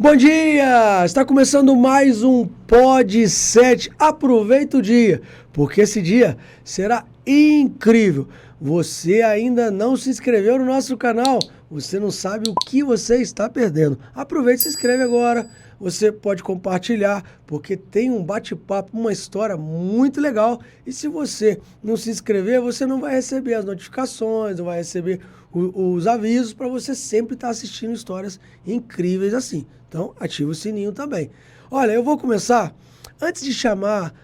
Bom dia! Está começando mais um Pod 7. Aproveita o dia, porque esse dia será incrível. Você ainda não se inscreveu no nosso canal? Você não sabe o que você está perdendo. Aproveite e se inscreve agora. Você pode compartilhar, porque tem um bate-papo, uma história muito legal. E se você não se inscrever, você não vai receber as notificações, não vai receber os avisos para você sempre estar assistindo histórias incríveis assim. Então, ativa o sininho também. Olha, eu vou começar, antes de chamar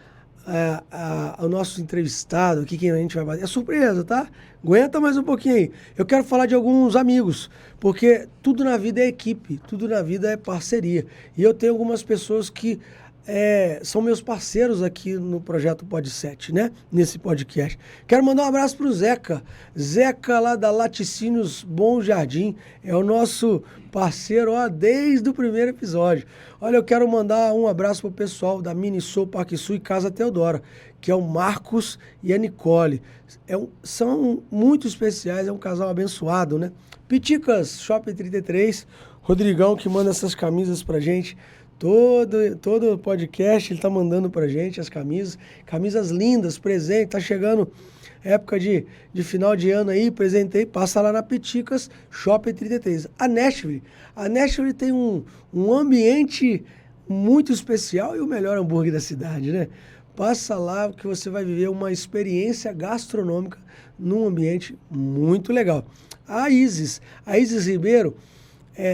o nosso entrevistado aqui, quem a gente vai bater, é surpresa, tá? Aguenta mais um pouquinho aí. Eu quero falar de alguns amigos, porque tudo na vida é equipe, tudo na vida é parceria. E eu tenho algumas pessoas que são meus parceiros aqui no projeto Pod 7, né? Nesse podcast. Quero mandar um abraço pro Zeca. Zeca lá da Laticínios Bom Jardim. É o nosso parceiro, ó, desde o primeiro episódio. Olha, eu quero mandar um abraço pro pessoal da Minisul, Parque Sul e Casa Teodora, que é o Marcos e a Nicole. São muito especiais, é um casal abençoado, né? Piticas, Shopping 33, Rodrigão que manda essas camisas pra gente. Todo podcast ele tá mandando pra gente as camisas lindas, presente, tá chegando época de final de ano aí, presentei, passa lá na Piticas, Shopping 33. A Nashville tem um ambiente muito especial e o melhor hambúrguer da cidade, né? Passa lá que você vai viver uma experiência gastronômica num ambiente muito legal. A Isis Ribeiro,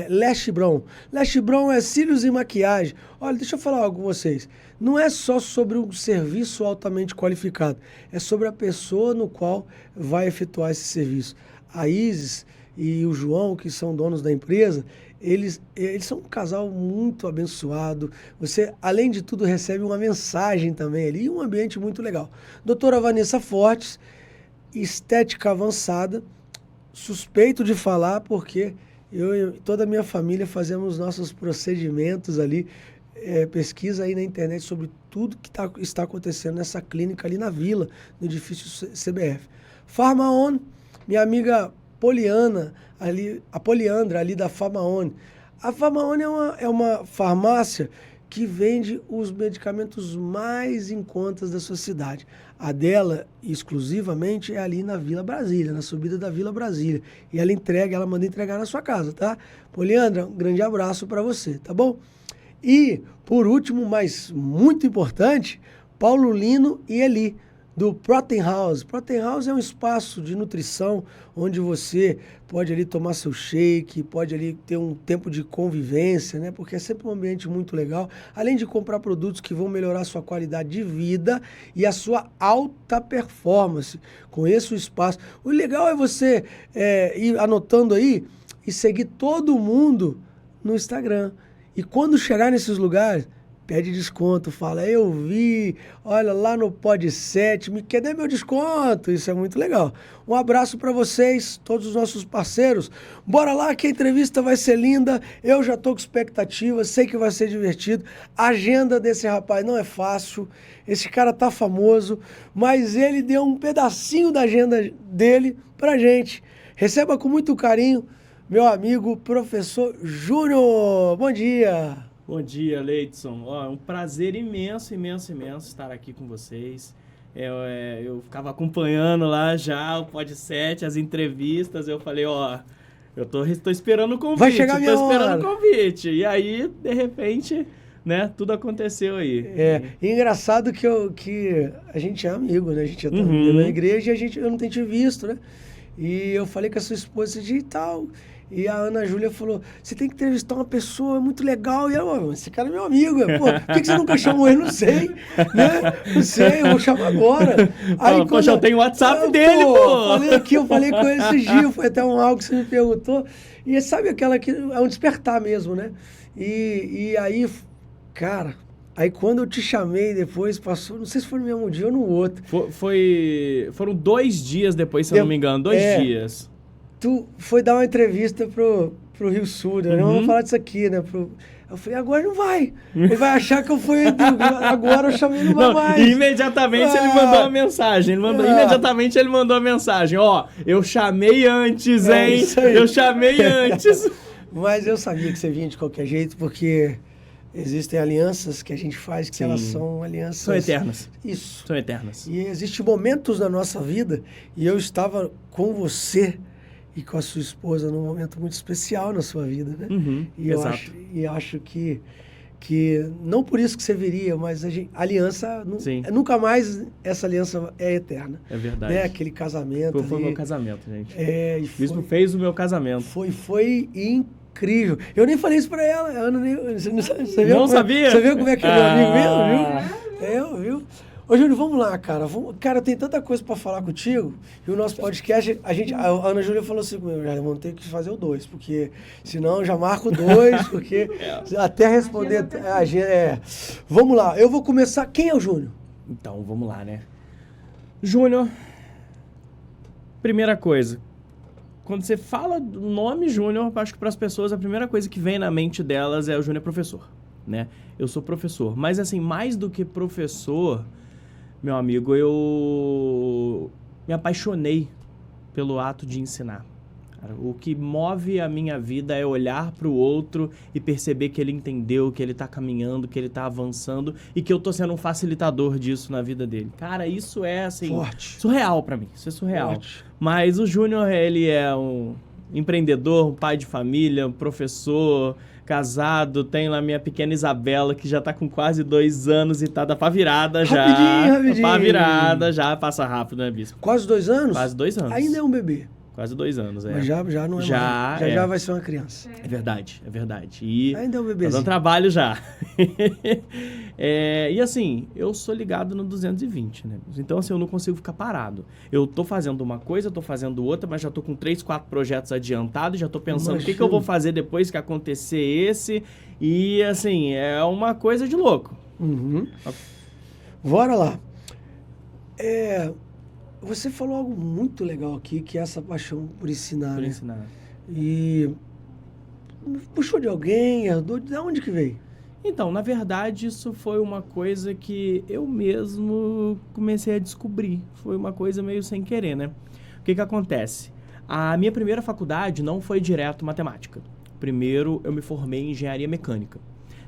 Lash Brown. Lash Brown é cílios e maquiagem. Olha, deixa eu falar algo com vocês. Não é só sobre um serviço altamente qualificado. É sobre a pessoa no qual vai efetuar esse serviço. A Isis e o João, que são donos da empresa, eles são um casal muito abençoado. Você, além de tudo, recebe uma mensagem também ali e um ambiente muito legal. Doutora Vanessa Fortes, estética avançada. Suspeito de falar porque eu e toda a minha família fazemos nossos procedimentos ali, pesquisa aí na internet sobre tudo que está acontecendo nessa clínica ali na Vila, no edifício CBF. Farmaon, minha amiga Poliana, a Poliandra ali da Farmaon. A Farmaon é uma farmácia que vende os medicamentos mais em contas da sua cidade. A dela, exclusivamente, é ali na Vila Brasília, na subida da Vila Brasília. E ela manda entregar na sua casa, tá? Poliandra, um grande abraço para você, tá bom? E, por último, mas muito importante, Paulo Lino e Eli, do Protein House. Protein House é um espaço de nutrição onde você pode ali tomar seu shake, pode ali ter um tempo de convivência, né? Porque é sempre um ambiente muito legal. Além de comprar produtos que vão melhorar a sua qualidade de vida e a sua alta performance. Conheça o espaço. O legal é você ir anotando aí e seguir todo mundo no Instagram. E quando chegar nesses lugares, pede desconto, fala, eu vi, olha lá no Pod 7, cadê meu desconto? Isso é muito legal. Um abraço para vocês, todos os nossos parceiros. Bora lá que a entrevista vai ser linda, eu já tô com expectativa, sei que vai ser divertido. A agenda desse rapaz não é fácil, esse cara tá famoso, mas ele deu um pedacinho da agenda dele pra gente. Receba com muito carinho meu amigo professor Júnior. Bom dia. Bom dia, Leidson. É um prazer imenso estar aqui com vocês. Eu ficava acompanhando lá já o Pod 7, as entrevistas. Eu falei, eu tô esperando o convite. Vai chegar minha hora. Esperando o convite. E aí, de repente, né, tudo aconteceu aí. Engraçado que a gente é amigo, né? A gente é na igreja e eu não tenho te visto, né? E eu falei com a sua esposa e tal. E a Ana Júlia falou, você tem que entrevistar uma pessoa muito legal. E ela, esse cara é meu amigo. Pô, por que você nunca chamou ele? Não sei, né? Não sei, eu vou chamar agora. Aí, poxa, eu tenho o WhatsApp dele, pô. Eu falei com ele esses dias, foi até algo que você me perguntou. E sabe aquela que é um despertar mesmo, né? E aí, cara, aí quando eu te chamei depois, passou, não sei se foi no mesmo dia ou no outro. Foram 2 dias depois, se eu não me engano, 2 dias. Tu foi dar uma entrevista pro Rio Sul, né? Vamos falar disso aqui, né? Eu falei, agora não vai. Ele vai achar que eu fui... Agora eu chamei, não vai mais. Imediatamente ele mandou uma mensagem. Imediatamente ele mandou a mensagem. Eu chamei antes, hein? Eu chamei antes. Mas eu sabia que você vinha de qualquer jeito, porque existem alianças que a gente faz que Sim. elas são alianças... São eternas. Isso. São eternas. E existem momentos na nossa vida, e eu estava com você e com a sua esposa num momento muito especial na sua vida, né? Uhum, E eu exato. acho que não por isso que você viria, mas a aliança, Sim. nunca mais essa aliança é eterna. É verdade. Né? Aquele casamento Foi ali. meu casamento, gente. E O bispo fez o meu casamento. foi incrível. Eu nem falei isso pra ela. A Ana nem, você Não sabia? Você viu como é que é meu amigo mesmo, viu? Ô, Júlio, vamos lá, cara. Cara, tem tanta coisa pra falar contigo. E o nosso podcast, a Ana Júlia falou assim comigo, já vamos ter que fazer o 2, porque senão eu já marco 2, porque até responder... Vamos lá, eu vou começar... Quem é o Júnior? Então, vamos lá, né? Júnior, primeira coisa, quando você fala do nome Júnior, acho que para as pessoas a primeira coisa que vem na mente delas é o Júnior professor, né? Eu sou professor, mas assim, mais do que professor, meu amigo, eu me apaixonei pelo ato de ensinar. O que move a minha vida é olhar para o outro e perceber que ele entendeu, que ele está caminhando, que ele está avançando e que eu estou sendo um facilitador disso na vida dele. Cara, isso é assim, Forte. surreal para mim. Isso é surreal. Forte. Mas o Júnior, ele é um empreendedor, um pai de família, um professor, casado, tenho lá minha pequena Isabela, que já tá com quase 2 anos e tá da pá virada já. Rapidinho. Pá virada já, passa rápido, né, bispo? Quase 2 anos? Quase 2 anos. Ainda é um bebê. Quase 2 anos, é. Mas já não é Já, mais. Já vai ser uma criança. É verdade, é verdade. E Ainda é um tá bebezinho. dando trabalho já. E assim, eu sou ligado no 220, né? Então assim, eu não consigo ficar parado. Eu tô fazendo uma coisa, tô fazendo outra, mas já tô com 3, 4 projetos adiantados, já tô pensando o que eu vou fazer depois que acontecer esse. E assim, é uma coisa de louco. Uhum. Bora lá. Você falou algo muito legal aqui, que é essa paixão por ensinar, Por né? ensinar. E puxou de alguém, herdou, de onde que veio? Então, na verdade, isso foi uma coisa que eu mesmo comecei a descobrir. Foi uma coisa meio sem querer, né? O que acontece? A minha primeira faculdade não foi direto matemática. Primeiro, eu me formei em engenharia mecânica.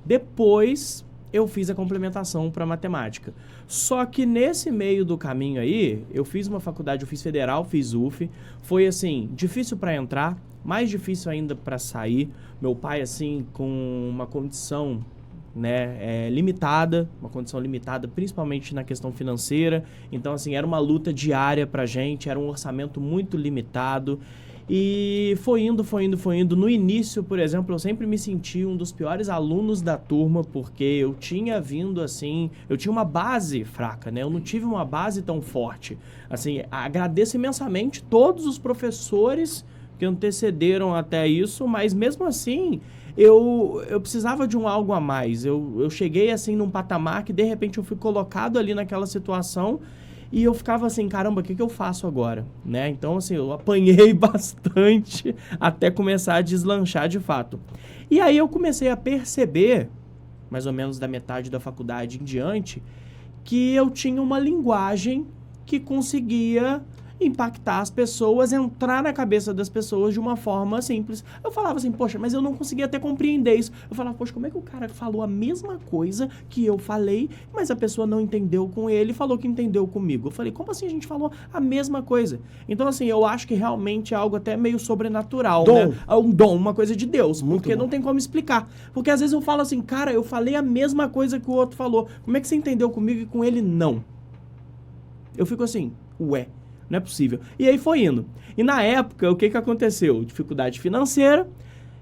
Depois, eu fiz a complementação para matemática. Só que nesse meio do caminho aí, eu fiz uma faculdade, eu fiz federal, fiz UF. Foi, assim, difícil para entrar, mais difícil ainda para sair. Meu pai, assim, com uma condição... né, limitada, uma condição limitada, principalmente na questão financeira. Então, assim, era uma luta diária pra gente, era um orçamento muito limitado. E foi indo. No início, por exemplo, eu sempre me senti um dos piores alunos da turma, porque eu tinha vindo, assim, eu tinha uma base fraca, né? Eu não tive uma base tão forte. Assim, agradeço imensamente todos os professores que antecederam até isso, mas mesmo assim... Eu precisava de algo a mais. Eu cheguei assim num patamar que de repente eu fui colocado ali naquela situação e eu ficava assim, caramba, o que eu faço agora? Né? Então assim, eu apanhei bastante até começar a deslanchar de fato. E aí eu comecei a perceber, mais ou menos da metade da faculdade em diante, que eu tinha uma linguagem que conseguia impactar as pessoas, entrar na cabeça das pessoas de uma forma simples. Eu falava assim, poxa, mas eu não conseguia até compreender isso. Eu falava, poxa, como é que o cara falou a mesma coisa que eu falei, mas a pessoa não entendeu com ele e falou que entendeu comigo? Eu falei, como assim a gente falou a mesma coisa? Então, assim, eu acho que realmente é algo até meio sobrenatural, né? Um dom, uma coisa de Deus, porque não tem como explicar. Porque às vezes eu falo assim, cara, eu falei a mesma coisa que o outro falou. Como é que você entendeu comigo e com ele não? Eu fico assim, ué. Não é possível. E aí foi indo. E na época, o que aconteceu? Dificuldade financeira,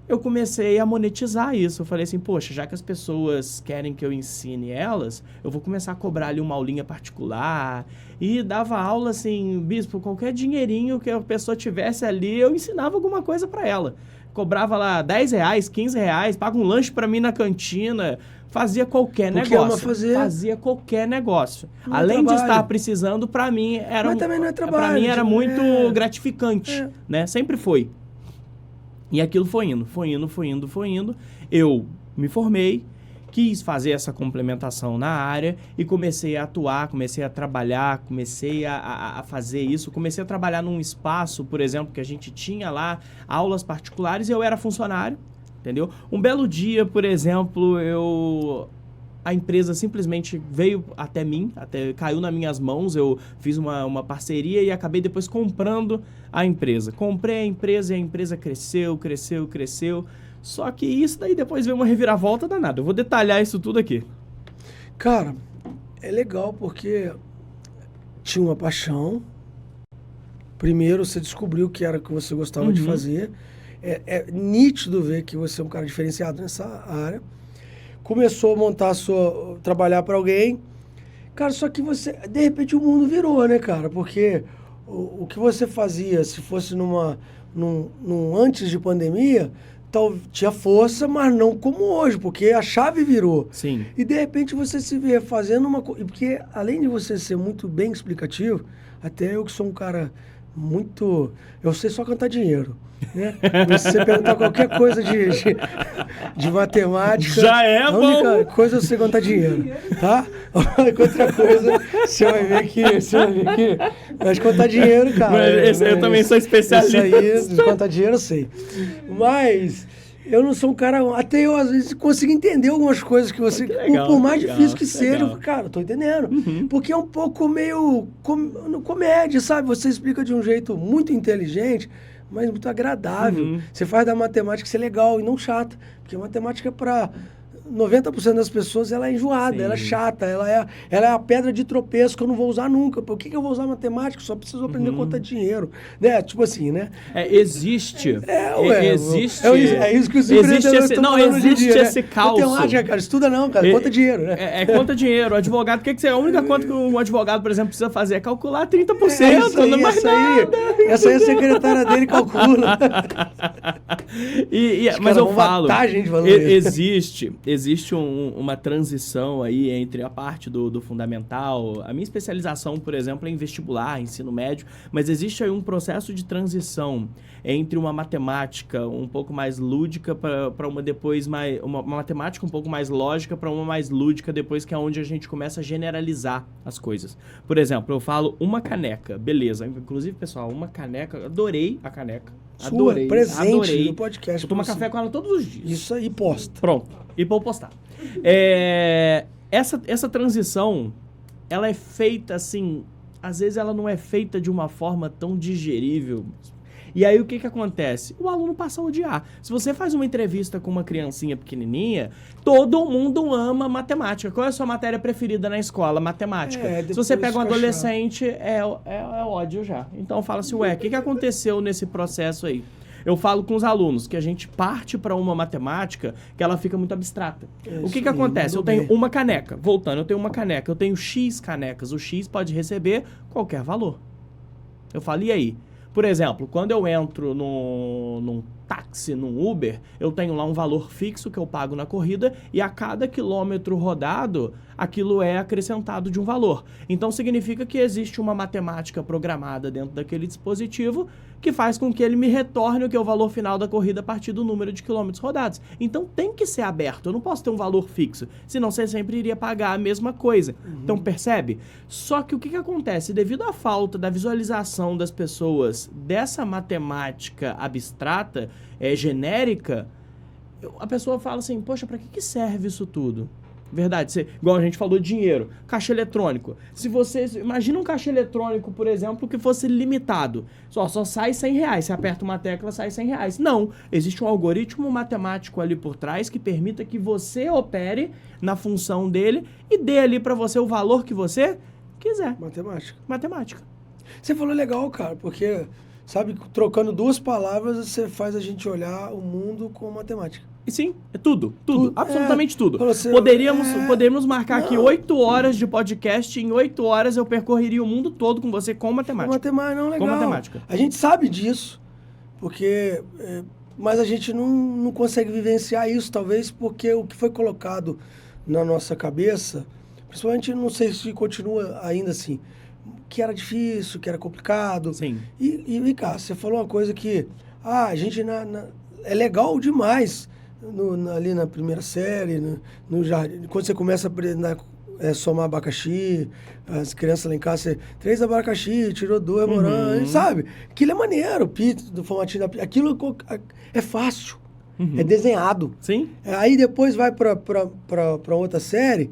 eu comecei a monetizar isso. Eu falei assim, poxa, já que as pessoas querem que eu ensine elas, eu vou começar a cobrar ali uma aulinha particular. E dava aula assim, bispo, qualquer dinheirinho que a pessoa tivesse ali, eu ensinava alguma coisa para ela. Cobrava lá R$10, R$15, paga um lanche para mim na cantina... Fazia qualquer negócio. Fazia qualquer negócio. Além de estar precisando, para mim era Mas também não é trabalho. Para mim era muito gratificante, né? Sempre foi. E aquilo foi indo. Eu me formei, quis fazer essa complementação na área e comecei a atuar, comecei a trabalhar, comecei a fazer isso. Comecei a trabalhar num espaço, por exemplo, que a gente tinha lá aulas particulares e eu era funcionário. entendeu? Um belo dia, por exemplo, a empresa simplesmente veio até mim, caiu nas minhas mãos, eu fiz uma parceria e acabei depois comprando a empresa. Comprei a empresa e a empresa cresceu. Só que isso daí depois veio uma reviravolta danada. Eu vou detalhar isso tudo aqui. Cara, é legal porque tinha uma paixão. Primeiro você descobriu o que era que você gostava de fazer. É nítido ver que você é um cara diferenciado nessa área. Começou a montar trabalhar para alguém. Cara, só que você, de repente o mundo virou, né, cara? Porque o que você fazia, se fosse num antes de pandemia, tinha força, mas não como hoje, porque a chave virou. Sim. E de repente você se vê fazendo uma coisa. Porque além de você ser muito bem explicativo, até eu que sou um cara muito. Eu sei só cantar dinheiro. Né? Se você perguntar qualquer coisa de matemática, já é a única coisa é você contar dinheiro, tá? Outra coisa, você vai ver que mas contar dinheiro, cara. Mas eu também sou especialista. Isso aí, contar dinheiro eu sei. Mas eu não sou um cara, até eu às vezes consigo entender algumas coisas que você, legal, por mais legal, difícil que seja, legal. cara, eu tô entendendo. Porque é um pouco meio comédia, sabe? Você explica de um jeito muito inteligente, mas muito agradável. Você faz da matemática ser legal e não chata. Porque a matemática para 90% das pessoas ela é enjoada, Sim. ela é chata, ela é a pedra de tropeço que eu não vou usar nunca. Por que eu vou usar matemática? Só preciso aprender a contar dinheiro. Né? Tipo assim, né? Existe. Existe. É isso que os empreendedores estão falando hoje em dia, esse caos. Matemática, cara, estuda não, cara, conta dinheiro, né? Conta dinheiro. O advogado, a única conta que um advogado, por exemplo, precisa fazer é calcular 30%. Essa aí a secretária dele calcula. Mas eu falo, existe uma transição aí entre a parte do fundamental. A minha especialização, por exemplo, é em vestibular, ensino médio, mas existe aí um processo de transição entre uma matemática um pouco mais lúdica para uma matemática um pouco mais lógica para uma mais lúdica depois, que é onde a gente começa a generalizar as coisas. Por exemplo, eu falo uma caneca, beleza. Inclusive, pessoal, uma caneca, adorei a caneca. Adorei, presente no podcast. Eu tomo café com ela todos os dias. Isso aí, posta. Pronto. E vou postar. Essa transição, ela é feita assim, às vezes ela não é feita de uma forma tão digerível. E aí o que acontece? O aluno passa a odiar. Se você faz uma entrevista com uma criancinha pequenininha, todo mundo ama matemática. Qual é a sua matéria preferida na escola? Matemática. Se você pega um adolescente, é ódio já. Então fala assim, o que aconteceu nesse processo aí? Eu falo com os alunos que a gente parte para uma matemática que ela fica muito abstrata. O que acontece? Eu tenho uma caneca. Voltando, eu tenho uma caneca. Eu tenho X canecas. O X pode receber qualquer valor. Eu falo, e aí? Por exemplo, quando eu entro num táxi, num Uber, eu tenho lá um valor fixo que eu pago na corrida e a cada quilômetro rodado, aquilo é acrescentado de um valor. Então, significa que existe uma matemática programada dentro daquele dispositivo que faz com que ele me retorne o que é o valor final da corrida a partir do número de quilômetros rodados. Então, tem que ser aberto. Eu não posso ter um valor fixo, senão você sempre iria pagar a mesma coisa. Então, percebe? Só que o que acontece? Devido à falta da visualização das pessoas dessa matemática abstrata, genérica, a pessoa fala assim, poxa, para que serve isso tudo? Verdade, igual a gente falou, dinheiro, caixa eletrônico. Se você imagina um caixa eletrônico, por exemplo, que fosse limitado, só sai R$100, você aperta uma tecla, sai R$100. Não, existe um algoritmo matemático ali por trás que permita que você opere na função dele e dê ali para você o valor que você quiser. Matemática. Você falou legal, cara, porque, sabe, trocando duas palavras, você faz a gente olhar o mundo com matemática. E sim, é tudo, absolutamente tudo. Você, Poderíamos marcar aqui 8 horas de podcast, em 8 horas eu percorreria o mundo todo com você com matemática. Legal. Com matemática. A gente sabe disso, porque, mas a gente não consegue vivenciar isso, talvez porque o que foi colocado na nossa cabeça, principalmente, não sei se continua ainda assim, que era difícil, que era complicado. Sim. E cara, você falou uma coisa que, a gente é legal demais ali na primeira série, no jardim, quando você começa a aprender somar abacaxi, as crianças lá em casa, 3 abacaxi, tirou 2 morango, sabe? Aquilo é maneiro, pizza do formatinho aquilo é fácil. É desenhado. Sim. Aí depois vai pra outra série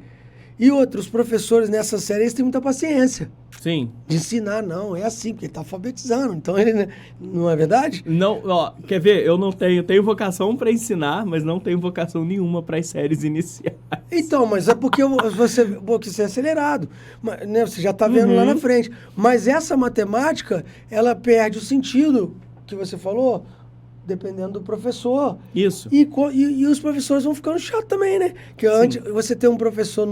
e outros professores nessa série, eles têm muita paciência Sim. de ensinar. Não, é assim, porque ele tá alfabetizando. Então, ele não é verdade? Não, ó, quer ver? Eu não tenho vocação para ensinar, mas não tenho vocação nenhuma para as séries iniciais. Então, mas é porque você é acelerado. Mas, né, você já tá vendo lá na frente. Mas essa matemática, ela perde o sentido que você falou, dependendo do professor. Isso. E os professores vão ficando chatos também, né? Que antes você tem um professor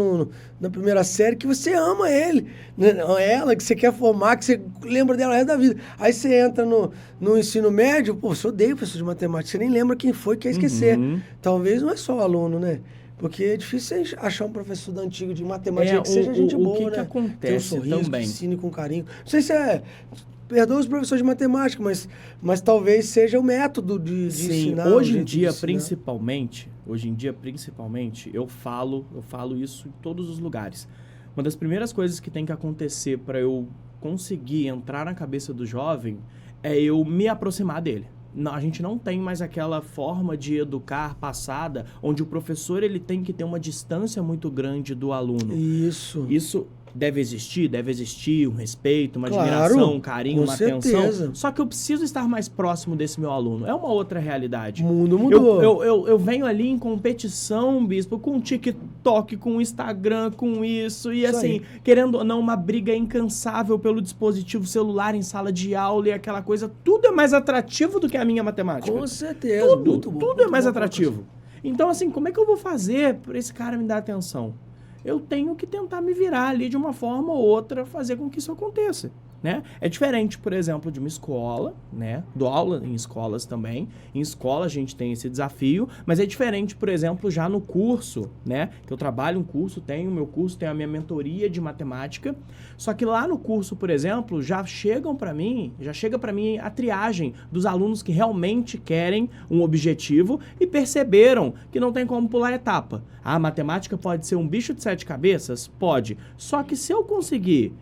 na primeira série que você ama ele, né? Ela, que você quer formar, que você lembra dela o resto da vida. Aí você entra no ensino médio, pô, você odeia o professor de matemática, você nem lembra quem foi, quer esquecer. Talvez não é só o aluno, né? Porque é difícil você achar um professor da antiga de matemática que seja gente boa, né? Que acontece tem um sorriso, também. que ensine com carinho. Não sei se perdoa os professores de matemática, mas talvez seja o método de ensinar. Hoje em dia, principalmente, eu falo isso em todos os lugares. Uma das primeiras coisas que tem que acontecer para eu conseguir entrar na cabeça do jovem é eu me aproximar dele. Não, a gente não tem mais aquela forma de educar passada, onde o professor ele tem que ter uma distância muito grande do aluno. Isso deve existir um respeito, uma admiração, um carinho, uma atenção. Só que eu preciso estar mais próximo desse meu aluno. É uma outra realidade. O mundo mudou. Eu venho ali em competição, Bispo, com o TikTok, com o Instagram, com isso. E assim, querendo ou não, uma briga incansável pelo dispositivo celular em sala de aula e aquela coisa. Tudo é mais atrativo do que a minha matemática. Com certeza. Tudo é mais atrativo. Então, assim, como é que eu vou fazer para esse cara me dar atenção? Eu tenho que tentar me virar ali de uma forma ou outra, fazer com que isso aconteça, né? É diferente, por exemplo, de uma escola, né? Dou aula em escolas também. Em escola a gente tem esse desafio, mas é diferente, por exemplo, já no curso, né? Que eu trabalho um curso, tenho o meu curso, tenho a minha mentoria de matemática. Só que lá no curso, por exemplo, já chega para mim a triagem dos alunos que realmente querem um objetivo e perceberam que não tem como pular etapa. A matemática pode ser um bicho de 7 cabeças? Pode. Só que se eu conseguir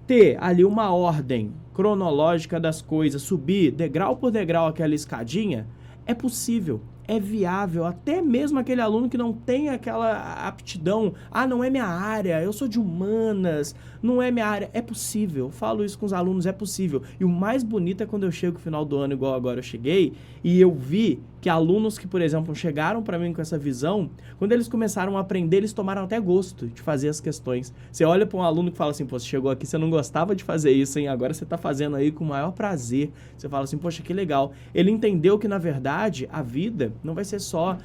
ter ali uma ordem cronológica das coisas, subir degrau por degrau aquela escadinha, é possível, é viável, até mesmo aquele aluno que não tem aquela aptidão, não é minha área, eu sou de humanas, não é minha área, é possível, eu falo isso com os alunos, é possível. E o mais bonito é quando eu chego no final do ano, igual agora eu cheguei, e eu vi que alunos que, por exemplo, chegaram para mim com essa visão, quando eles começaram a aprender, eles tomaram até gosto de fazer as questões. Você olha para um aluno que fala assim, pô, você chegou aqui, você não gostava de fazer isso, hein? Agora você está fazendo aí com o maior prazer. Você fala assim, poxa, que legal. Ele entendeu que, na verdade, a vida não vai ser só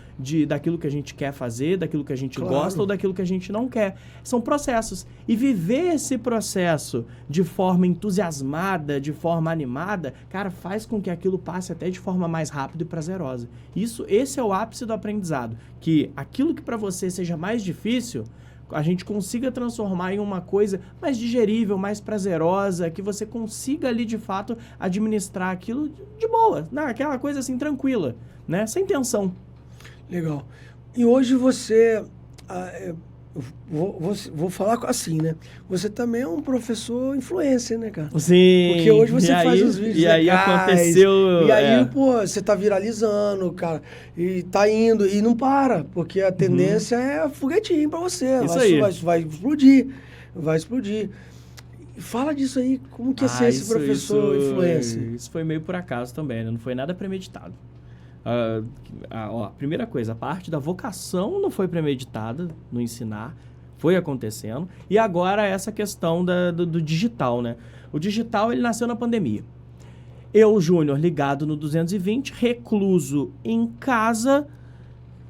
daquilo que a gente quer fazer, daquilo que a gente gosta ou daquilo que a gente não quer. São processos. E viver esse processo de forma entusiasmada, de forma animada, cara, faz com que aquilo passe até de forma mais rápida e prazerosa. Esse é o ápice do aprendizado, que aquilo que para você seja mais difícil, a gente consiga transformar em uma coisa mais digerível, mais prazerosa, que você consiga ali de fato administrar aquilo de boa, né? Aquela coisa assim tranquila, né? Sem tensão. Legal. E hoje você... Vou falar assim, né? Você também é um professor influencer, né, cara? Sim. Porque hoje você faz os vídeos legais. E aí aconteceu... E aí, pô, você tá viralizando, cara. E tá indo. E não para. Porque a tendência é foguetinho pra você. Isso aí. Vai explodir. Vai explodir. Fala disso aí. Como que é ser esse professor influencer? Isso foi meio por acaso também, né? Não foi nada premeditado. A primeira coisa, a parte da vocação não foi premeditada no ensinar, foi acontecendo. E agora essa questão do digital, né? O digital, ele nasceu na pandemia. Eu, Júnior, ligado no 220, recluso em casa.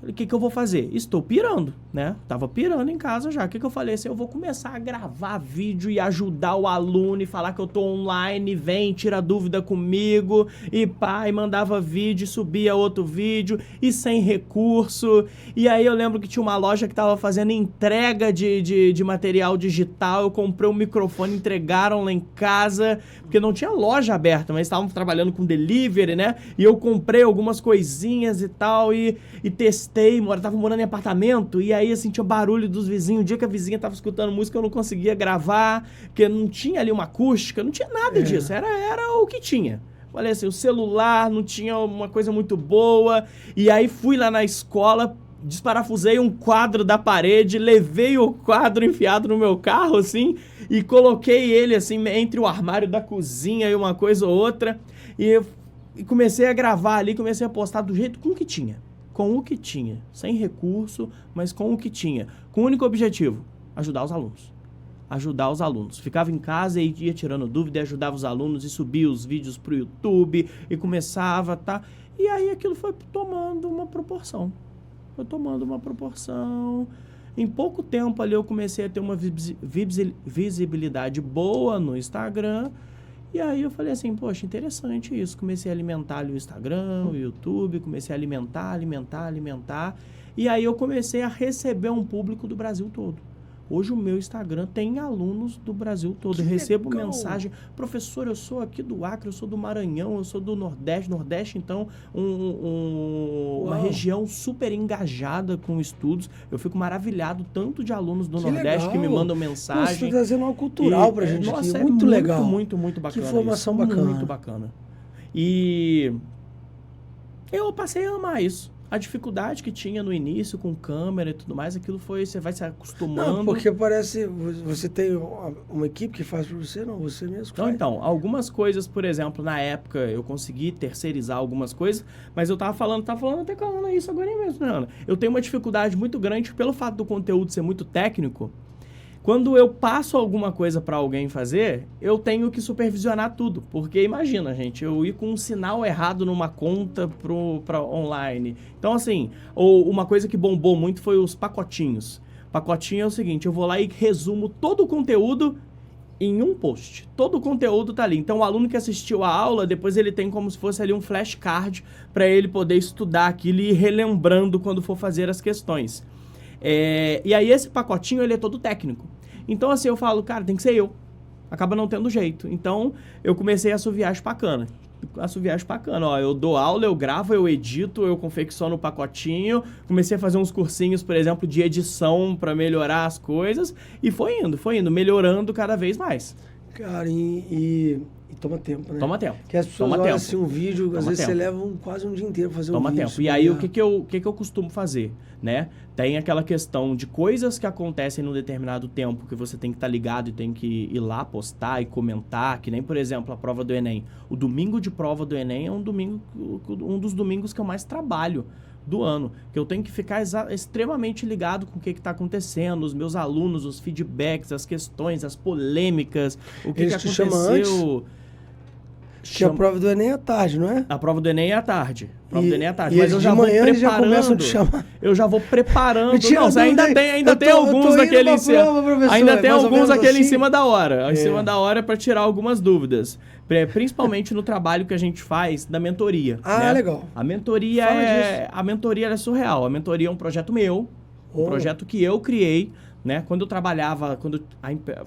O que eu vou fazer? Estou pirando, né? Tava pirando em casa já. O que eu falei? Assim, eu vou começar a gravar vídeo e ajudar o aluno e falar que eu tô online, vem, tira dúvida comigo, e pá, e mandava vídeo, subia outro vídeo, e sem recurso. E aí eu lembro que tinha uma loja que tava fazendo entrega de material digital, eu comprei um microfone, entregaram lá em casa, porque não tinha loja aberta, mas estavam trabalhando com delivery, né? E eu comprei algumas coisinhas e tal, e testei, tava morando em apartamento, e aí assim, tinha barulho dos vizinhos. O dia que a vizinha tava escutando música, eu não conseguia gravar, porque não tinha ali uma acústica, não tinha nada disso, era o que tinha. falei assim, o celular não tinha uma coisa muito boa, e aí fui lá na escola, desparafusei um quadro da parede, levei o quadro enfiado no meu carro, assim, e coloquei ele, assim, entre o armário da cozinha e uma coisa ou outra, e comecei a gravar ali, comecei a postar do jeito com o que tinha. Com o que tinha. Sem recurso, mas com o que tinha. Com o único objetivo, ajudar os alunos. Ajudar os alunos. Ficava em casa e ia tirando dúvida, e ajudava os alunos, e subia os vídeos pro YouTube, e começava, tá? E aí aquilo foi tomando uma proporção. Foi tomando uma proporção. Em pouco tempo ali eu comecei a ter uma visibilidade boa no Instagram. E aí eu falei assim, poxa, interessante isso. Comecei a alimentar ali o Instagram, o YouTube, comecei a alimentar. E aí eu comecei a receber um público do Brasil todo. Hoje o meu Instagram tem alunos do Brasil todo. Eu recebo mensagem, professor, eu sou aqui do Acre, eu sou do Maranhão, eu sou do Nordeste, então uma região super engajada com estudos. Eu fico maravilhado tanto de alunos do Nordeste que me mandam mensagem. Você está trazendo algo cultural pra gente aqui, nossa, muito legal. Muito bacana. Que informação isso. bacana. Muito bacana. E eu passei a amar isso. A dificuldade que tinha no início com câmera e tudo mais, aquilo foi, você vai se acostumando. Não, porque parece, você tem uma equipe que faz pra você, não, você mesmo que faz. Então, algumas coisas, por exemplo, na época eu consegui terceirizar algumas coisas, mas eu tava falando até com a Ana isso agora mesmo, né, Ana? Eu tenho uma dificuldade muito grande pelo fato do conteúdo ser muito técnico. Quando eu passo alguma coisa para alguém fazer, eu tenho que supervisionar tudo. Porque imagina, gente, eu ir com um sinal errado numa conta para online. Então, assim, uma coisa que bombou muito foi os pacotinhos. Pacotinho é o seguinte, eu vou lá e resumo todo o conteúdo em um post. Todo o conteúdo tá ali. Então, o aluno que assistiu a aula, depois ele tem como se fosse ali um flashcard para ele poder estudar aquilo e ir relembrando quando for fazer as questões. E aí esse pacotinho, ele é todo técnico. Então, assim, eu falo, cara, tem que ser eu. Acaba não tendo jeito. Então, eu comecei a assoviar bacana. Ó, eu dou aula, eu gravo, eu edito, eu confecciono o pacotinho. Comecei a fazer uns cursinhos, por exemplo, de edição para melhorar as coisas. E foi indo, melhorando cada vez mais. Cara, e toma tempo, né? Toma tempo. Porque as pessoas olham assim um vídeo, às vezes você leva quase um dia inteiro pra fazer um vídeo. Toma tempo. E aí, o que eu costumo fazer, né? Tem aquela questão de coisas que acontecem num determinado tempo que você tem que estar ligado e tem que ir lá postar e comentar, que nem, por exemplo, a prova do Enem. O domingo de prova do Enem é um dos domingos que eu mais trabalho do ano, que eu tenho que ficar extremamente ligado com o que está acontecendo, os meus alunos, os feedbacks, as questões, as polêmicas, o que aconteceu. Que a prova do Enem é à tarde, não é? A prova do Enem é à tarde. Mas eu já vou preparando. Já começam a te chamar. Eu já vou preparando. Não, ainda tem alguns daquele em cima. Ainda tem alguns daquele em cima da hora. Em cima da hora para tirar algumas dúvidas. Principalmente no trabalho que a gente faz da mentoria. Ah, né? Legal. A mentoria é surreal. A mentoria é um projeto meu, um projeto que eu criei. Né? Quando eu trabalhava,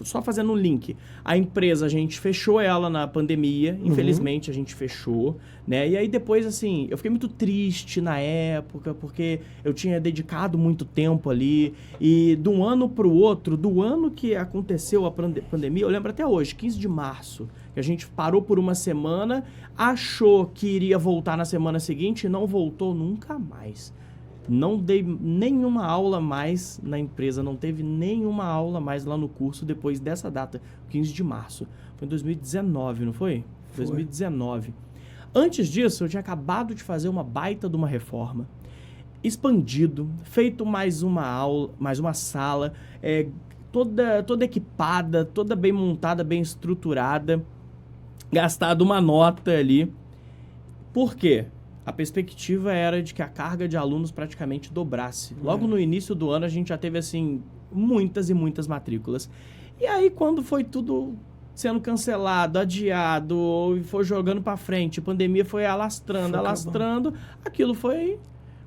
só fazendo um link, a empresa, a gente fechou ela na pandemia, infelizmente a gente fechou, né? E aí depois, assim, eu fiquei muito triste na época, porque eu tinha dedicado muito tempo ali, e de um ano para o outro, do ano que aconteceu a pandemia, eu lembro até hoje, 15 de março, que a gente parou por uma semana, achou que iria voltar na semana seguinte e não voltou nunca mais. Não dei nenhuma aula mais na empresa, não teve nenhuma aula mais lá no curso depois dessa data, 15 de março. Foi em 2019, não foi? 2019. Antes disso, eu tinha acabado de fazer uma baita de uma reforma, expandido, feito mais uma aula, mais uma sala, toda equipada, toda bem montada, bem estruturada, gastado uma nota ali. Por quê? A perspectiva era de que a carga de alunos praticamente dobrasse. Logo no início do ano, a gente já teve, assim, muitas e muitas matrículas. E aí, quando foi tudo sendo cancelado, adiado, e foi jogando para frente, a pandemia foi alastrando, aquilo foi,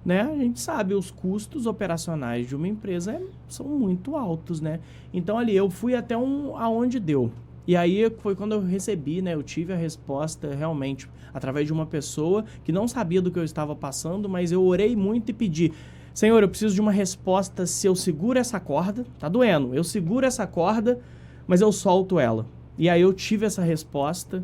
né? A gente sabe, os custos operacionais de uma empresa são muito altos, né? Então, ali, eu fui até aonde deu. E aí foi quando eu recebi, né? Eu tive a resposta realmente através de uma pessoa que não sabia do que eu estava passando, mas eu orei muito e pedi: Senhor, eu preciso de uma resposta se eu seguro essa corda, tá doendo, eu seguro essa corda, mas eu solto ela. E aí eu tive essa resposta,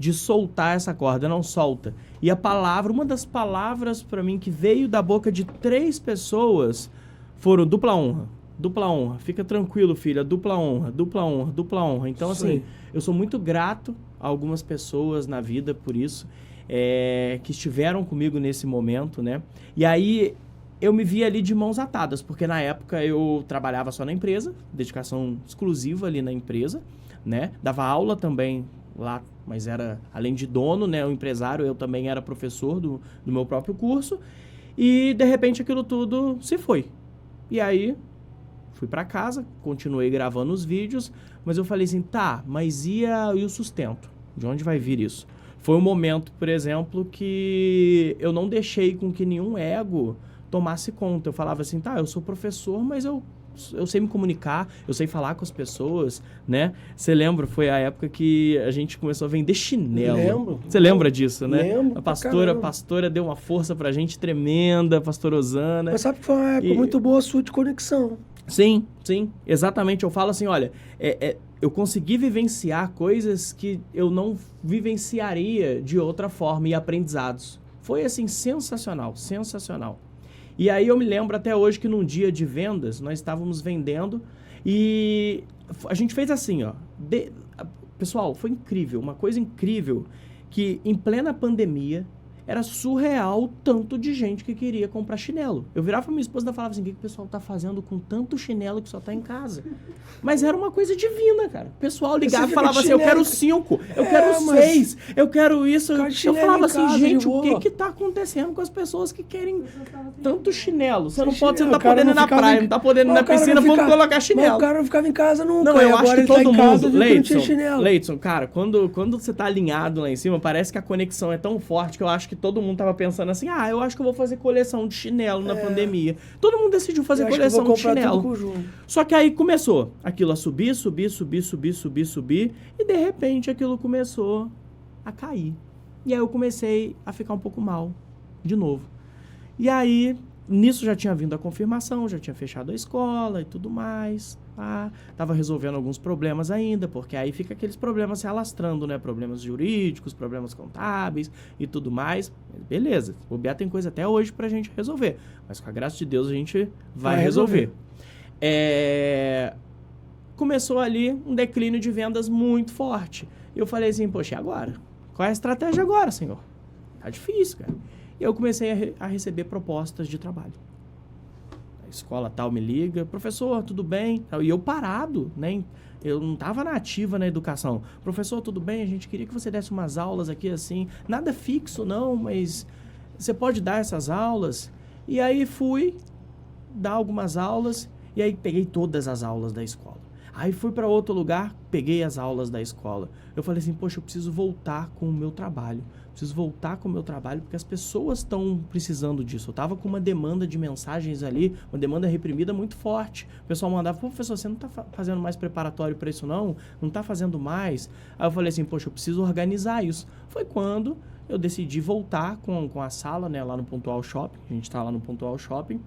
de soltar essa corda, não solta. E a palavra, uma das palavras para mim que veio da boca de 3 pessoas foram dupla honra. Dupla honra. Fica tranquilo, filha. Dupla honra, dupla honra, dupla honra. Então, assim, eu sou muito grato a algumas pessoas na vida por isso, que estiveram comigo nesse momento, né? E aí, eu me vi ali de mãos atadas, porque na época eu trabalhava só na empresa, dedicação exclusiva ali na empresa, né? Dava aula também lá, mas era, além de dono, né? O empresário, eu também era professor do meu próprio curso. E, de repente, aquilo tudo se foi. E aí, fui para casa, continuei gravando os vídeos, mas eu falei assim, tá, mas e o sustento? De onde vai vir isso? Foi um momento, por exemplo, que eu não deixei com que nenhum ego tomasse conta. Eu falava assim, tá, eu sou professor, mas eu sei me comunicar, eu sei falar com as pessoas, né? Você lembra, foi a época que a gente começou a vender chinelo. Lembro. Você lembra disso, né? Lembro. A pastora deu uma força pra gente tremenda, a pastora Osana. Mas sabe que foi uma época muito boa sua de conexão. Sim, exatamente. Eu falo assim, olha, eu consegui vivenciar coisas que eu não vivenciaria de outra forma e aprendizados. Foi assim, sensacional, sensacional. E aí eu me lembro até hoje que num dia de vendas, nós estávamos vendendo e a gente fez assim, ó. Pessoal, foi incrível, uma coisa incrível, que em plena pandemia era surreal o tanto de gente que queria comprar chinelo. Eu virava pra minha esposa e falava assim, o que o pessoal tá fazendo com tanto chinelo que só tá em casa? Mas era uma coisa divina, cara. O pessoal ligava e falava assim, eu quero 5, eu quero 6, eu quero isso. Eu falava assim, gente, o que tá acontecendo com as pessoas que querem tanto chinelo? Você não tá podendo ir na praia, não tá podendo ir na piscina, vamos colocar chinelo. Mas o cara não ficava em casa nunca. Não, eu acho que todo mundo, Leidson, cara, quando você tá alinhado lá em cima, parece que a conexão é tão forte que eu acho que todo mundo tava pensando assim, eu acho que eu vou fazer coleção de chinelo na pandemia. Todo mundo decidiu fazer coleção de chinelo. Só que aí começou aquilo a subir, e de repente aquilo começou a cair. E aí eu comecei a ficar um pouco mal, de novo. E aí, nisso já tinha vindo a confirmação, já tinha fechado a escola e tudo mais. Tava resolvendo alguns problemas ainda, porque aí fica aqueles problemas se alastrando, né? Problemas jurídicos, problemas contábeis e tudo mais. Beleza, o Beto tem coisa até hoje pra gente resolver. Mas com a graça de Deus a gente vai resolver. Começou ali um declínio de vendas muito forte. E eu falei assim, poxa, e agora? Qual é a estratégia agora, senhor? Tá difícil, cara. E eu comecei a receber propostas de trabalho. Escola tal me liga, professor, tudo bem? E eu parado, né? Eu não estava na ativa na educação. Professor, tudo bem? A gente queria que você desse umas aulas aqui assim, nada fixo não, mas você pode dar essas aulas? E aí fui dar algumas aulas e aí peguei todas as aulas da escola. Aí fui para outro lugar, peguei as aulas da escola. Eu falei assim, poxa, eu preciso voltar com o meu trabalho. Preciso voltar com o meu trabalho porque as pessoas estão precisando disso. Eu estava com uma demanda de mensagens ali, uma demanda reprimida muito forte. O pessoal mandava, pô, professor, você não está fazendo mais preparatório para isso não? Não está fazendo mais? Aí eu falei assim, poxa, eu preciso organizar isso. Foi quando eu decidi voltar com a sala, né, lá no Pontual Shopping. A gente está lá no Pontual Shopping,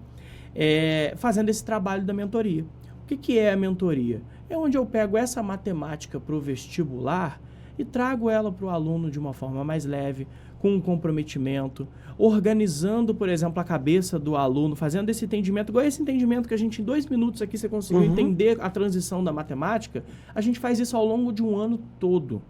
fazendo esse trabalho da mentoria. O que é a mentoria? É onde eu pego essa matemática para o vestibular e trago ela para o aluno de uma forma mais leve, com um comprometimento, organizando, por exemplo, a cabeça do aluno, fazendo esse entendimento, igual esse entendimento que a gente, em 2 minutos aqui, você conseguiu entender a transição da matemática, a gente faz isso ao longo de um ano todo.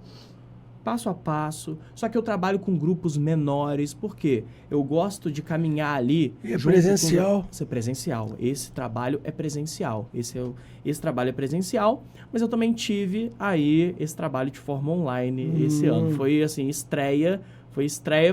Passo a passo, só que eu trabalho com grupos menores, porque eu gosto de caminhar ali... E é presencial. Isso é presencial, esse trabalho é presencial, esse trabalho é presencial, mas eu também tive aí esse trabalho de forma online esse ano, foi assim, estreia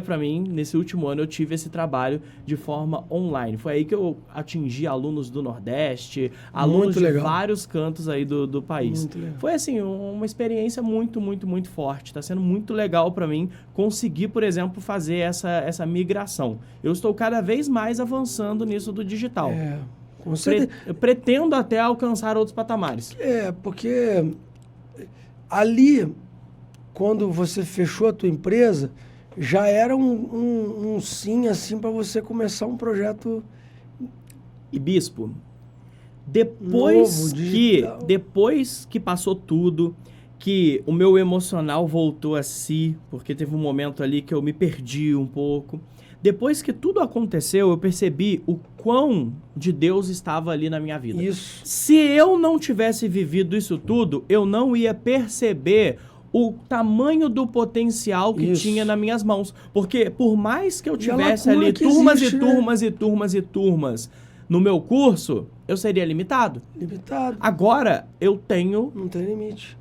para mim, nesse último ano eu tive esse trabalho de forma online. Foi aí que eu atingi alunos do Nordeste, alunos de vários cantos aí do país. Foi assim, uma experiência muito, muito, muito forte. Está sendo muito legal para mim conseguir, por exemplo, fazer essa migração. Eu estou cada vez mais avançando nisso do digital. Com certeza. Eu pretendo até alcançar outros patamares. Porque ali, quando você fechou a tua empresa, já era um sim, assim, para você começar um projeto... E, Bispo, depois que passou tudo, que o meu emocional voltou a si, porque teve um momento ali que eu me perdi um pouco. Depois que tudo aconteceu, eu percebi o quão de Deus estava ali na minha vida. Isso. Se eu não tivesse vivido isso tudo, eu não ia perceber o tamanho do potencial que tinha nas minhas mãos. Porque por mais que eu tivesse ali turmas e turmas e turmas e turmas no meu curso, eu seria limitado. Limitado. Agora, eu tenho... Não tem limite.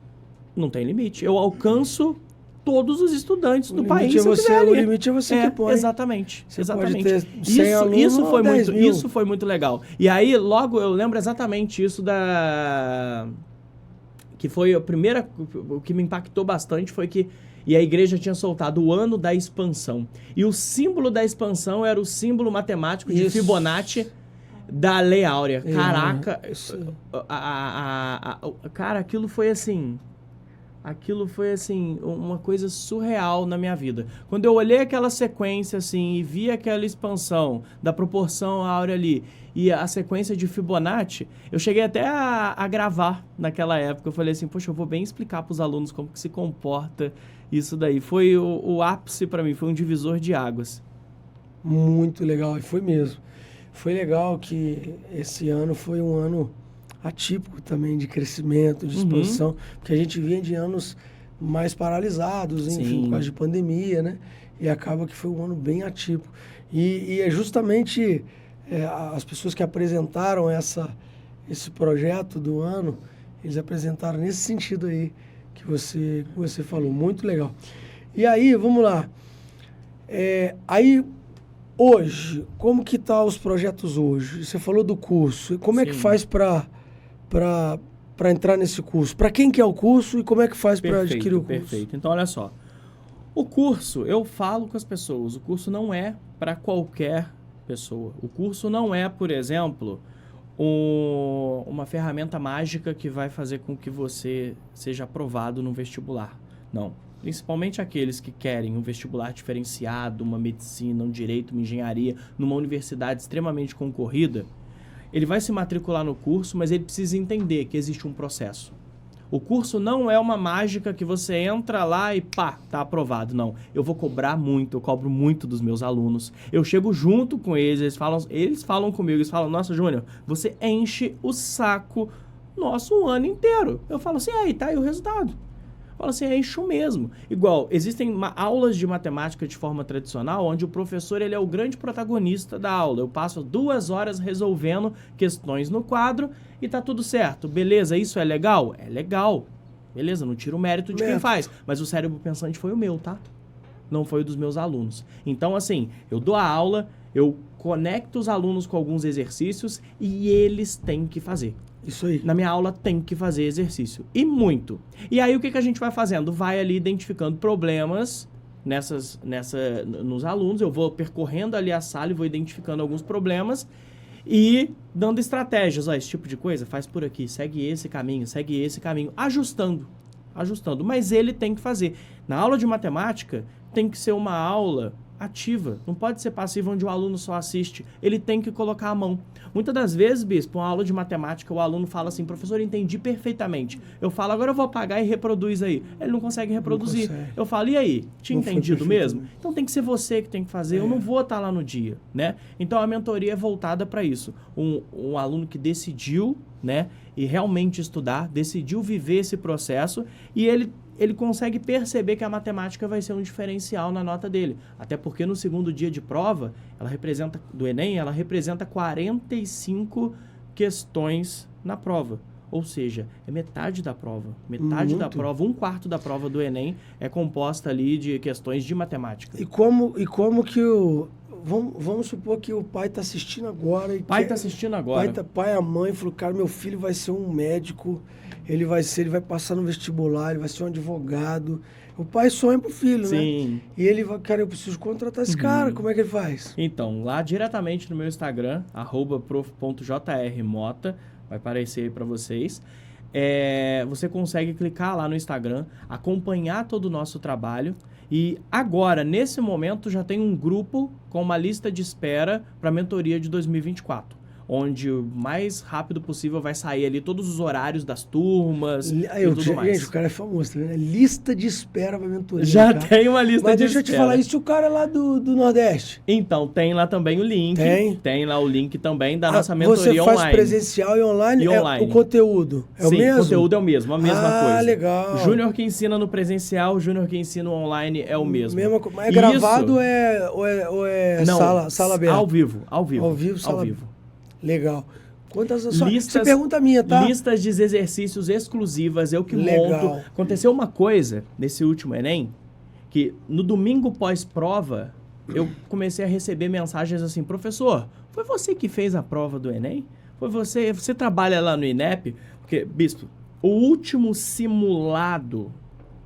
Não tem limite. Eu alcanço todos os estudantes do país. O limite é você que põe. Exatamente. Você exatamente. Pode ter 100 alunos ou 10 mil. Isso foi muito legal. E aí, logo, eu lembro exatamente isso da... Que foi a primeira... O que me impactou bastante foi que... E a igreja tinha soltado o ano da expansão. E o símbolo da expansão era o símbolo matemático de Fibonacci da Lei Áurea. Caraca, cara, aquilo foi assim... uma coisa surreal na minha vida. Quando eu olhei aquela sequência, assim, e vi aquela expansão da proporção áurea ali, e a sequência de Fibonacci, eu cheguei até a gravar naquela época. Eu falei assim, poxa, eu vou bem explicar para os alunos como que se comporta isso daí. Foi o ápice para mim, foi um divisor de águas. Muito legal, e foi mesmo. Foi legal que esse ano foi um ano atípico também de crescimento, de expansão, porque a gente vinha de anos mais paralisados, enfim, por causa de pandemia, né? E acaba que foi um ano bem atípico. E é justamente as pessoas que apresentaram esse projeto do ano, eles apresentaram nesse sentido aí que você falou. Muito legal. E aí, vamos lá. Aí, hoje, como que tá os projetos hoje? Você falou do curso. Como é que faz para entrar nesse curso? Para quem que é o curso e como é que faz para adquirir o curso? Perfeito. Então, olha só. O curso, eu falo com as pessoas, o curso não é para qualquer pessoa. O curso não é, por exemplo, uma ferramenta mágica que vai fazer com que você seja aprovado no vestibular. Não. Principalmente aqueles que querem um vestibular diferenciado, uma medicina, um direito, uma engenharia, numa universidade extremamente concorrida. Ele vai se matricular no curso, mas ele precisa entender que existe um processo. O curso não é uma mágica que você entra lá e pá, tá aprovado. Não, eu vou cobrar muito, eu cobro muito dos meus alunos. Eu chego junto com eles, eles falam comigo, eles falam, nossa, Júnior, você enche o saco nosso o ano inteiro. Eu falo assim, aí, tá aí o resultado. Fala assim, é isso mesmo. Igual, existem aulas de matemática de forma tradicional, onde o professor ele é o grande protagonista da aula. Eu passo 2 horas resolvendo questões no quadro e tá tudo certo. Beleza, isso é legal? É legal. Beleza, não tiro o mérito de quem faz. Mas o cérebro pensante foi o meu, tá? Não foi o dos meus alunos. Então, assim, eu dou a aula, eu conecto os alunos com alguns exercícios e eles têm que fazer. Isso aí. Na minha aula tem que fazer exercício. E muito. E aí o que a gente vai fazendo? Vai ali identificando problemas nos alunos. Eu vou percorrendo ali a sala e vou identificando alguns problemas e dando estratégias. Ó, esse tipo de coisa, faz por aqui, segue esse caminho, ajustando. Mas ele tem que fazer. Na aula de matemática, tem que ser uma aula ativa. Não pode ser passiva onde o aluno só assiste. Ele tem que colocar a mão. Muitas das vezes, Bispo, uma aula de matemática, o aluno fala assim, professor, eu entendi perfeitamente. Eu falo, agora eu vou apagar e reproduz aí. Ele não consegue reproduzir. Eu falo, e aí? Tinha entendido mesmo? Então tem que ser você que tem que fazer. Eu não vou estar lá no dia, né? Então a mentoria é voltada para isso. Um aluno que decidiu, né, e realmente estudar, decidiu viver esse processo e ele consegue perceber que a matemática vai ser um diferencial na nota dele. Até porque no segundo dia de prova, do Enem, ela representa 45 questões na prova. Ou seja, é metade da prova. Metade da prova, 1/4 da prova do Enem é composta ali de questões de matemática. E como que vamos supor que o pai está assistindo agora. Pai, a mãe falou, cara, meu filho vai ser um médico, ele vai passar no vestibular, ele vai ser um advogado. O pai sonha pro filho, Sim. né? E ele vai, cara, eu preciso contratar esse cara, como é que ele faz? Então, lá diretamente no meu Instagram, @prof.jrmota, vai aparecer aí para vocês. Você consegue clicar lá no Instagram, acompanhar todo o nosso trabalho. E agora, nesse momento, já tem um grupo com uma lista de espera para a mentoria de 2024. onde o mais rápido possível vai sair ali todos os horários das turmas e tudo mais. Gente, o cara é famoso, tá vendo? Lista de espera pra mentoria. Já cara. tem uma lista Mas de deixa eu te falar, e se o cara é lá do Nordeste? Então, tem lá também o link. Tem lá o link também da nossa Você mentoria faz online. presencial e online? online. O conteúdo é o Sim, mesmo? o conteúdo é o mesmo, a mesma coisa. Ah, legal. Júnior que ensina no presencial, Júnior que ensina online é o mesmo. Mas é gravado ou é Não, sala aberta? Ao vivo. Ao vivo, sala aberta. Legal. Quantas listas, você pergunta a minha, tá? Listas de exercícios exclusivas, eu que Legal. monto. Aconteceu uma coisa nesse último Enem, que no domingo pós-prova, eu comecei a receber mensagens assim, professor, foi você que fez a prova do Enem? Foi você trabalha lá no INEP? Porque, Bispo, o último simulado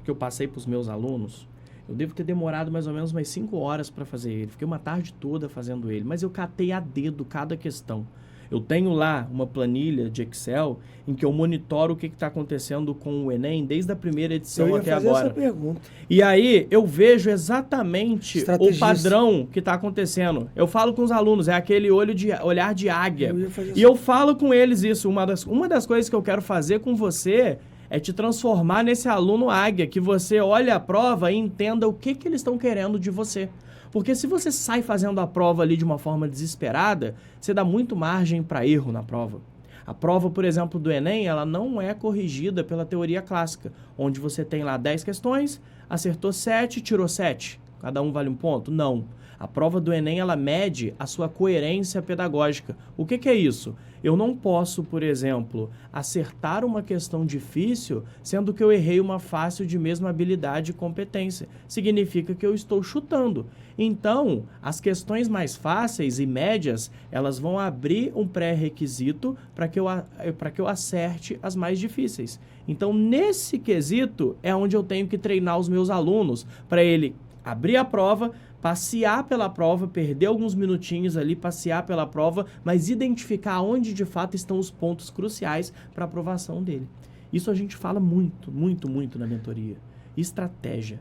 que eu passei para os meus alunos, eu devo ter demorado mais ou menos umas 5 horas para fazer ele. Fiquei uma tarde toda fazendo ele, mas eu catei a dedo cada questão. Eu tenho lá uma planilha de Excel em que eu monitoro o que está acontecendo com o Enem desde a primeira edição até agora. Essa pergunta. E aí eu vejo exatamente o padrão que está acontecendo. Eu falo com os alunos, é aquele olhar de águia. E eu falo com eles isso. Uma das coisas que eu quero fazer com você é te transformar nesse aluno águia, que você olha a prova e entenda o que eles estão querendo de você. Porque se você sai fazendo a prova ali de uma forma desesperada, você dá muito margem para erro na prova. A prova, por exemplo, do Enem, ela não é corrigida pela teoria clássica, onde você tem lá 10 questões, acertou 7, tirou 7. Cada um vale um ponto? Não. A prova do Enem, ela mede a sua coerência pedagógica. O que é isso? Eu não posso, por exemplo, acertar uma questão difícil, sendo que eu errei uma fácil de mesma habilidade e competência. Significa que eu estou chutando. Então, as questões mais fáceis e médias, elas vão abrir um pré-requisito para que eu acerte as mais difíceis. Então, nesse quesito, é onde eu tenho que treinar os meus alunos, para ele abrir a prova, passear pela prova, perder alguns minutinhos ali, passear pela prova, mas identificar onde de fato estão os pontos cruciais para a aprovação dele. Isso a gente fala muito, muito, muito na mentoria. Estratégia.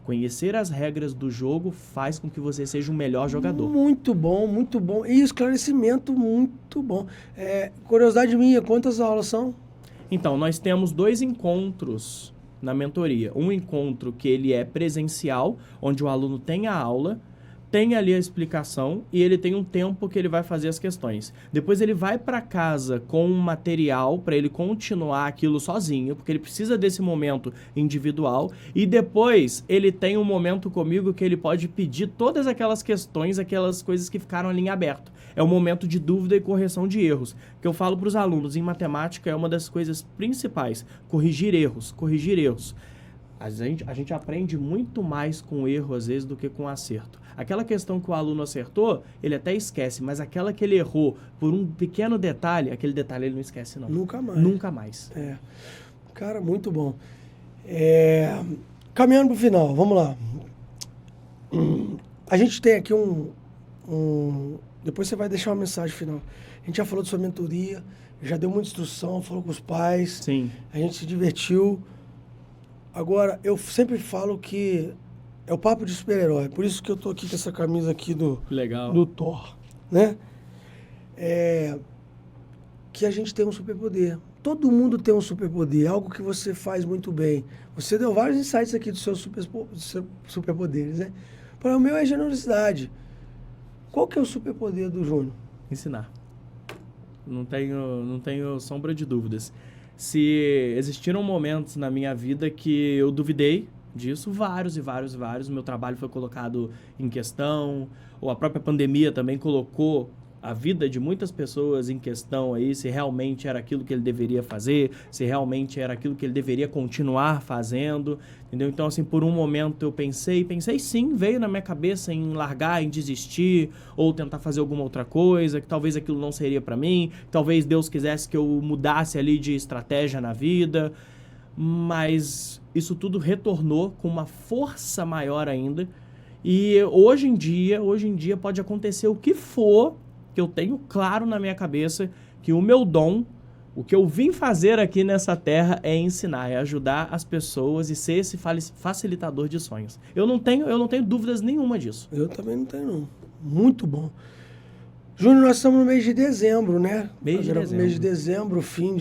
Conhecer as regras do jogo faz com que você seja um melhor jogador. Muito bom, muito bom. E esclarecimento muito bom. Curiosidade minha, quantas aulas são? Então, nós temos 2 encontros na mentoria. Um encontro que ele é presencial, onde o aluno tem a aula, tem ali a explicação e ele tem um tempo que ele vai fazer as questões. Depois ele vai para casa com um material para ele continuar aquilo sozinho, porque ele precisa desse momento individual. E depois ele tem um momento comigo que ele pode pedir todas aquelas questões, aquelas coisas que ficaram ali em aberto. É o momento de dúvida e correção de erros. Que eu falo para os alunos, em matemática é uma das coisas principais. Corrigir erros. A gente aprende muito mais com erro, às vezes, do que com acerto. Aquela questão que o aluno acertou, ele até esquece, mas aquela que ele errou por um pequeno detalhe, aquele detalhe ele não esquece, não. Nunca mais. Cara, muito bom. Caminhando para o final, vamos lá. A gente tem aqui depois você vai deixar uma mensagem final. A gente já falou de sua mentoria, já deu muita instrução, falou com os pais. Sim. A gente se divertiu. Agora, eu sempre falo que é o papo de super-herói. Por isso que eu tô aqui com essa camisa aqui do Thor, né? Que a gente tem um superpoder. Todo mundo tem um superpoder, algo que você faz muito bem. Você deu vários insights aqui dos seus superpoderes, né? Para o meu é generosidade. Qual que é o superpoder do Júnior? Ensinar. Não tenho sombra de dúvidas. Se existiram momentos na minha vida que eu duvidei disso, vários. O meu trabalho foi colocado em questão, ou a própria pandemia também colocou a vida de muitas pessoas em questão aí, se realmente era aquilo que ele deveria fazer, se realmente era aquilo que ele deveria continuar fazendo, entendeu? Então, assim, por um momento eu pensei sim, veio na minha cabeça em largar, em desistir, ou tentar fazer alguma outra coisa, que talvez aquilo não seria para mim, talvez Deus quisesse que eu mudasse ali de estratégia na vida, mas isso tudo retornou com uma força maior ainda, e hoje em dia pode acontecer o que for, que eu tenho claro na minha cabeça que o meu dom, o que eu vim fazer aqui nessa terra é ensinar, é ajudar as pessoas e ser esse facilitador de sonhos. Eu não tenho dúvidas nenhuma disso. Eu também não tenho, não. Muito bom. Júnior, nós estamos no mês de dezembro, né? Mês de dezembro. Mês de dezembro, fim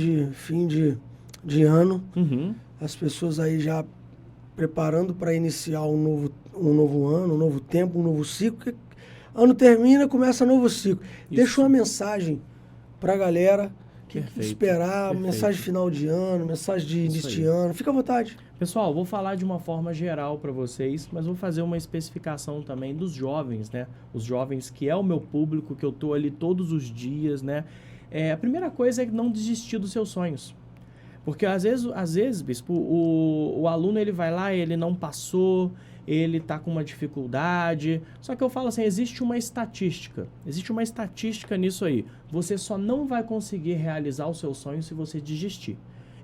de ano. Uhum. As pessoas aí já preparando para iniciar um novo ano, um novo tempo, um novo ciclo. Porque ano termina, começa um novo ciclo. Isso. Deixa uma mensagem para a galera que Perfeito, esperar, perfeito. mensagem de final de ano, mensagem de início de aí. ano. Fica à vontade. Pessoal, vou falar de uma forma geral para vocês, mas vou fazer uma especificação também dos jovens, né? Os jovens que é o meu público, que eu tô ali todos os dias, né? A primeira coisa é não desistir dos seus sonhos. Porque às vezes, Bispo, o aluno ele vai lá, ele não passou, ele tá com uma dificuldade. Só que eu falo assim, existe uma estatística nisso aí. Você só não vai conseguir realizar o seu sonho se você desistir.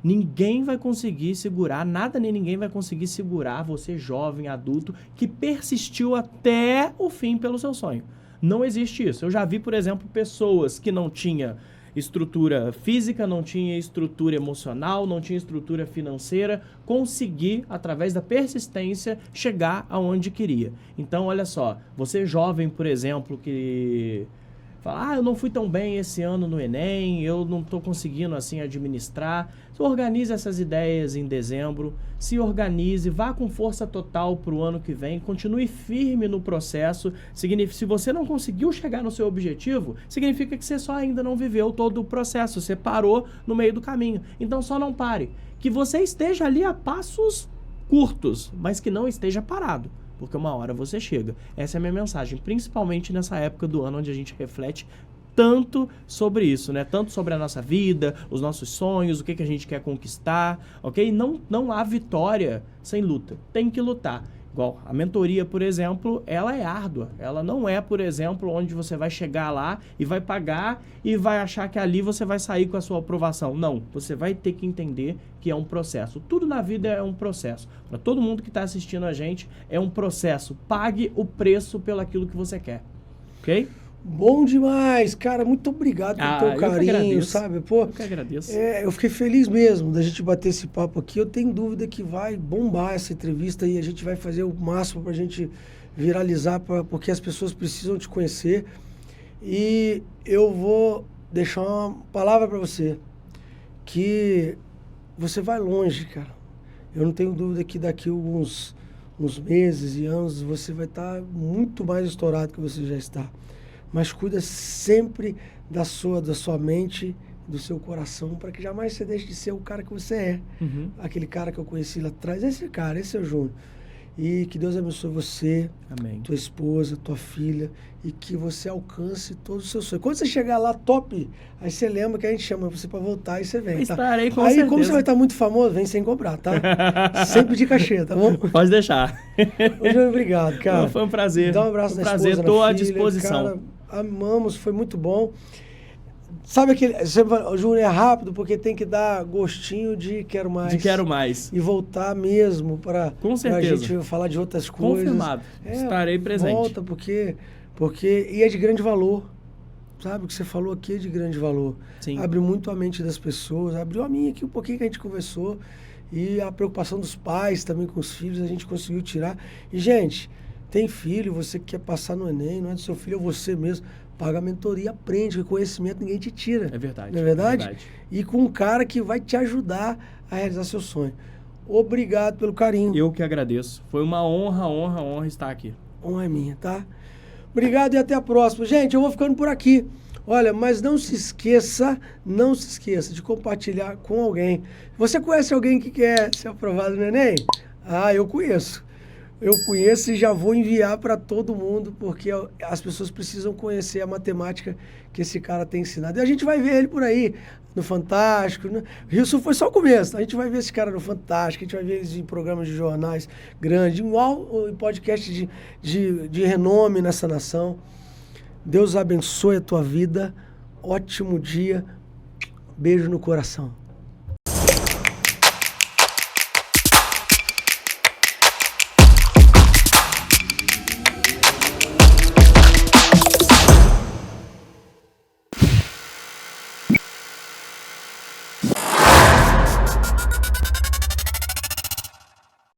Ninguém vai conseguir segurar, nada nem ninguém vai conseguir segurar você, jovem, adulto, que persistiu até o fim pelo seu sonho. Não existe isso. Eu já vi, por exemplo, pessoas que não tinham estrutura física, não tinha estrutura emocional, não tinha estrutura financeira, conseguir, através da persistência, chegar aonde queria. Então, olha só, você jovem, por exemplo, que fala, eu não fui tão bem esse ano no Enem, eu não estou conseguindo assim administrar. Organize essas ideias em dezembro, se organize, vá com força total para o ano que vem, continue firme no processo. Se você não conseguiu chegar no seu objetivo, significa que você só ainda não viveu todo o processo, você parou no meio do caminho. Então só não pare, que você esteja ali a passos curtos, mas que não esteja parado. Porque uma hora você chega. Essa é a minha mensagem, principalmente nessa época do ano onde a gente reflete tanto sobre isso, né? Tanto sobre a nossa vida, os nossos sonhos, o que a gente quer conquistar, ok? Não há vitória sem luta. Tem que lutar. Igual a mentoria, por exemplo, ela é árdua. Ela não é, por exemplo, onde você vai chegar lá e vai pagar e vai achar que ali você vai sair com a sua aprovação. Não, você vai ter que entender que é um processo. Tudo na vida é um processo. Para todo mundo que está assistindo a gente, é um processo. Pague o preço pelo aquilo que você quer, ok? Bom demais, cara. Muito obrigado pelo teu carinho, sabe? Pô, eu que agradeço. Eu fiquei feliz mesmo da gente bater esse papo aqui. Eu tenho dúvida que vai bombar essa entrevista e a gente vai fazer o máximo pra gente viralizar, porque as pessoas precisam te conhecer. E eu vou deixar uma palavra pra você, que você vai longe, cara. Eu não tenho dúvida que daqui uns meses e anos você vai estar muito mais estourado que você já está. Mas cuida sempre da sua mente, do seu coração, para que jamais você deixe de ser o cara que você é. Uhum. Aquele cara que eu conheci lá atrás, esse é o Júnior. E que Deus abençoe você, amém, tua esposa, tua filha, e que você alcance todos os seus sonhos. Quando você chegar lá, top, aí você lembra que a gente chama você para voltar e você vem, tá? Estarei com aí, certeza. Como você vai estar muito famoso, vem sem cobrar, tá? Sem pedir cachê, tá bom? Pode deixar. Ô, Júnior, obrigado, cara. Foi um prazer. Dá um abraço na prazer, esposa, estou à filha, disposição. Cara, amamos, foi muito bom. Sabe aquele... O Júnior é rápido porque tem que dar gostinho de quero mais. De quero mais. E voltar mesmo para a gente falar de outras coisas. Confirmado. Estarei presente. Volta porque... E é de grande valor. Sabe? O que você falou aqui é de grande valor. Sim. Abre muito a mente das pessoas. Abriu a minha aqui um pouquinho que a gente conversou. E a preocupação dos pais também com os filhos a gente conseguiu tirar. E, gente, tem filho, você que quer passar no Enem, não é do seu filho, é você mesmo. Paga a mentoria, aprende, que conhecimento ninguém te tira. É verdade. Não é verdade? É verdade. E com um cara que vai te ajudar a realizar seu sonho. Obrigado pelo carinho. Eu que agradeço. Foi uma honra estar aqui. Honra é minha, tá? Obrigado e até a próxima. Gente, eu vou ficando por aqui. Olha, mas não se esqueça de compartilhar com alguém. Você conhece alguém que quer ser aprovado no Enem? Ah, eu conheço. Eu conheço e já vou enviar para todo mundo, porque as pessoas precisam conhecer a matemática que esse cara tem ensinado. E a gente vai ver ele por aí, no Fantástico. Né? Rio Sul foi só o começo. A gente vai ver esse cara no Fantástico, a gente vai ver eles em programas de jornais grandes, em podcast de renome nessa nação. Deus abençoe a tua vida. Ótimo dia. Beijo no coração.